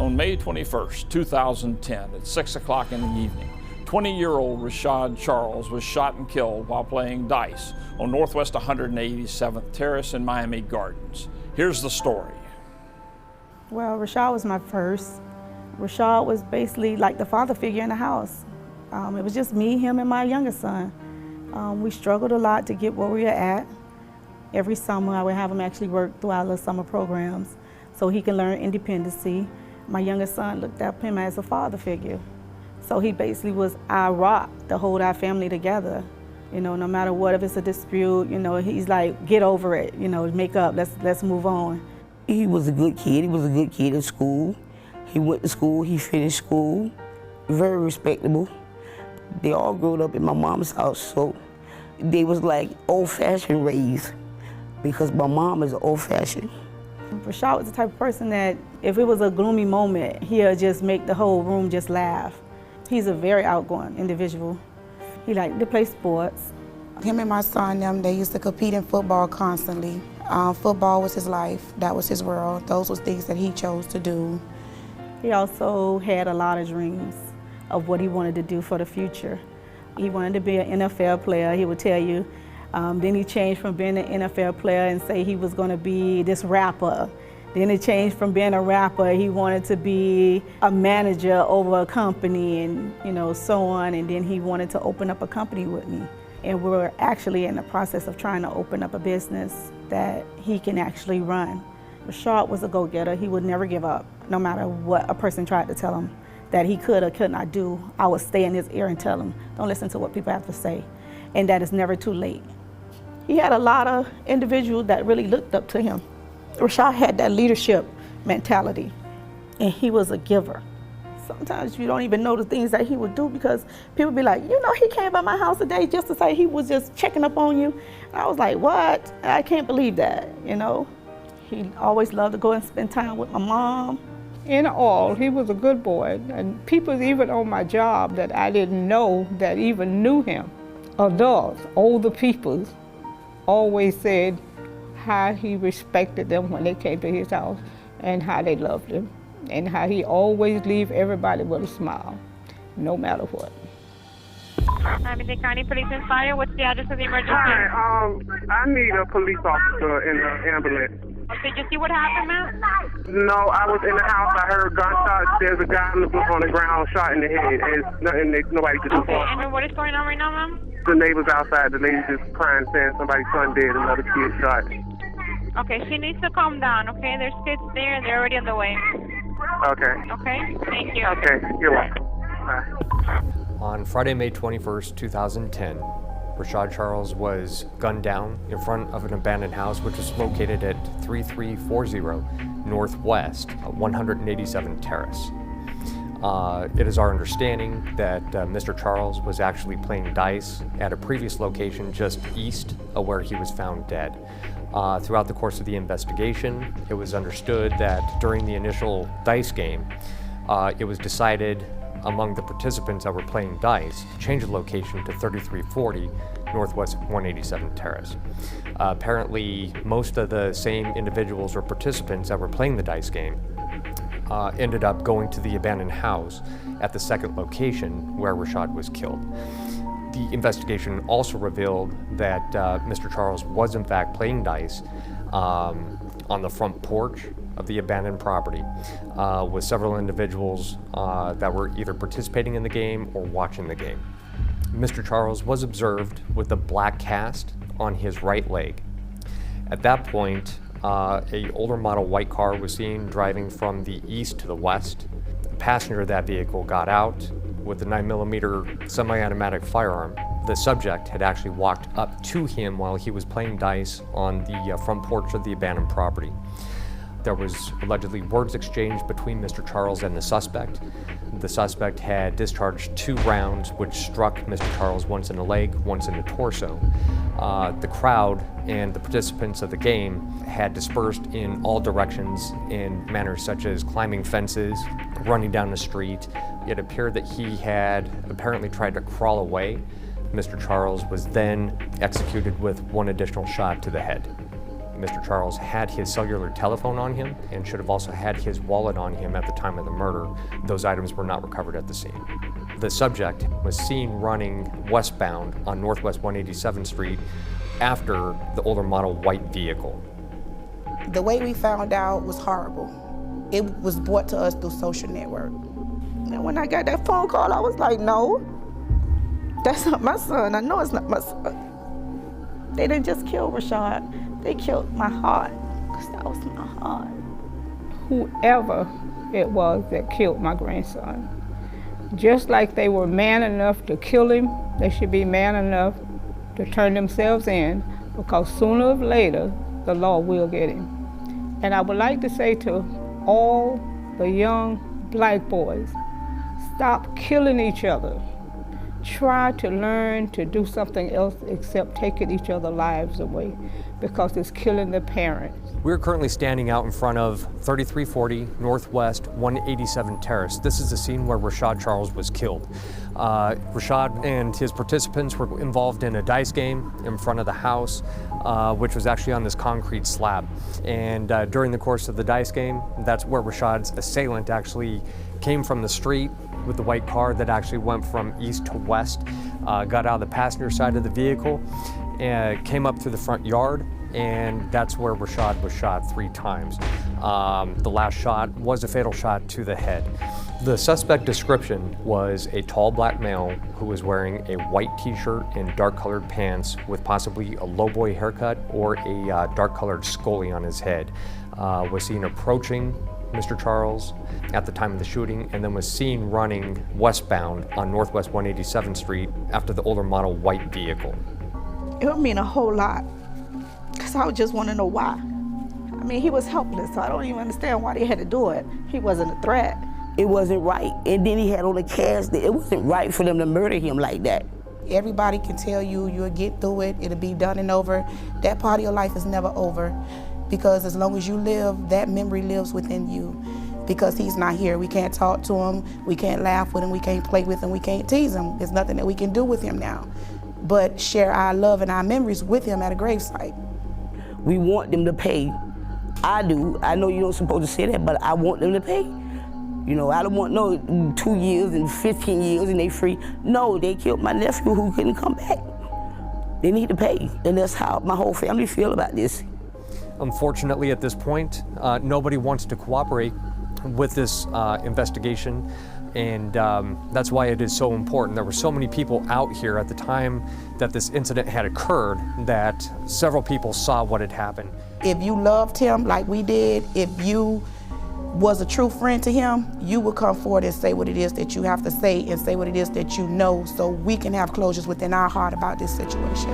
On May 21st, 2010, at 6 o'clock in the evening, 20-year-old Rashad Charles was shot and killed while playing dice on Northwest 187th Terrace in Miami Gardens. Here's the story. Well, Rashad was my first. Rashad was basically like the father figure in the house. It was just me, him, and my youngest son. We struggled a lot to get where we were at. Every summer, I would have him actually work through our little summer programs so he can learn independency. My youngest son looked at him as a father figure. So he basically was our rock to hold our family together. You know, no matter what, if it's a dispute, you know, he's like, get over it, you know, make up, let's move on. He was a good kid. He was a good kid at school. He went to school, he finished school, very respectable. They all grew up in my mom's house, so they was like old-fashioned raised because my mom is old-fashioned. Rashad was the type of person that if it was a gloomy moment, he'll just make the whole room just laugh. He's a very outgoing individual. He liked to play sports. Him and my son, they used to compete in football constantly. Football was his life. That was his world. Those were things that he chose to do. He also had a lot of dreams of what he wanted to do for the future. He wanted to be an NFL player, he would tell you. Then he changed from being an NFL player and say he was going to be this rapper. Then it changed from being a rapper, he wanted to be a manager over a company and, you know, so on. And then he wanted to open up a company with me. And we're actually in the process of trying to open up a business that he can actually run. Rashad was a go-getter. He would never give up, no matter what a person tried to tell him that he could or could not do. I would stay in his ear and tell him, don't listen to what people have to say, and that it's never too late. He had a lot of individuals that really looked up to him. Rashad had that leadership mentality, and he was a giver. Sometimes you don't even know the things that he would do because people be like, you know, he came by my house today just to say he was just checking up on you. And I was like, what? I can't believe that, you know. He always loved to go and spend time with my mom. In all, he was a good boy, and people even on my job that I didn't know that even knew him, adults, older people, always said how he respected them when they came to his house and how they loved him and how he always leave everybody with a smile, no matter what. Miami County Police and Fire, what's the address of the emergency? Hi, I need a police officer in the ambulance. Did you see what happened, ma'am? No, I was in the house. I heard gunshots. There's a guy on the ground shot in the head. Nobody could do it. And what is going on right now, ma'am? The neighbors outside. The lady just crying, saying somebody's son dead, another kid shot. Okay, she needs to calm down, okay? There's kids there, and they're already on the way. Okay. Okay, thank you. Okay, you're welcome. Bye. On Friday, May 21st, 2010, Rashad Charles was gunned down in front of an abandoned house which was located at 3340 Northwest 187th Terrace. It is our understanding that Mr. Charles was actually playing dice at a previous location just east of where he was found dead. Throughout the course of the investigation, it was understood that during the initial dice game, it was decided among the participants that were playing dice to change the location to 3340 Northwest 187th Terrace. Apparently, most of the same individuals or participants that were playing the dice game ended up going to the abandoned house at the second location where Rashad was killed. The investigation also revealed that Mr. Charles was in fact playing dice on the front porch of the abandoned property with several individuals that were either participating in the game or watching the game. Mr. Charles was observed with a black cast on his right leg. At that point, an older model white car was seen driving from the east to the west. The passenger of that vehicle got out with a 9mm semi-automatic firearm. The subject had actually walked up to him while he was playing dice on the front porch of the abandoned property. There was allegedly words exchanged between Mr. Charles and the suspect. The suspect had discharged 2 rounds which struck Mr. Charles once in the leg, once in the torso. The crowd and the participants of the game had dispersed in all directions in manners such as climbing fences, running down the street. It appeared that he had apparently tried to crawl away. Mr. Charles was then executed with 1 additional shot to the head. Mr. Charles had his cellular telephone on him and should have also had his wallet on him at the time of the murder. Those items were not recovered at the scene. The subject was seen running westbound on Northwest 187th Street after the older model white vehicle. The way we found out was horrible. It was brought to us through social network. And when I got that phone call, I was like, no, that's not my son. I know it's not my son. They didn't just kill Rashad, they killed my heart, because that was my heart. Whoever it was that killed my grandson, just like they were man enough to kill him, they should be man enough to turn themselves in, because sooner or later, the law will get him. And I would like to say to all the young black boys, stop killing each other. Try to learn to do something else except taking each other's lives away, because it's killing the parents. We're currently standing out in front of 3340 Northwest 187 Terrace. This is the scene where Rashad Charles was killed. Rashad and his participants were involved in a dice game in front of the house, which was actually on this concrete slab. And during the course of the dice game, that's where Rashad's assailant actually came from the street with the white car that actually went from east to west, got out of the passenger side of the vehicle, and came up through the front yard, and that's where Rashad was shot 3 times. The last shot was a fatal shot to the head. The suspect description was a tall black male who was wearing a white t-shirt and dark colored pants with possibly a lowboy haircut or a dark colored scully on his head. Was seen approaching Mr. Charles at the time of the shooting, and then was seen running westbound on Northwest 187th Street after the older model white vehicle. It would mean a whole lot, because I would just want to know why. I mean, he was helpless, so I don't even understand why they had to do it. He wasn't a threat. It wasn't right. And then he had on the cast that it wasn't right for them to murder him like that. Everybody can tell you you'll get through it, it'll be done and over. That part of your life is never over, because as long as you live, that memory lives within you. Because he's not here, we can't talk to him, we can't laugh with him, we can't play with him, we can't tease him. There's nothing that we can do with him now, but share our love and our memories with him at a gravesite. We want them to pay. I do. I know you don't supposed to say that, but I want them to pay. You know, I don't want no 2 years and 15 years and they free. No, they killed my nephew who couldn't come back. They need to pay, and that's how my whole family feel about this. Unfortunately, at this point, nobody wants to cooperate with this investigation, and that's why it is so important. There were so many people out here at the time that this incident had occurred that several people saw what had happened. If you loved him like we did, if you was a true friend to him, you would come forward and say what it is that you have to say and say what it is that you know, so we can have closures within our heart about this situation.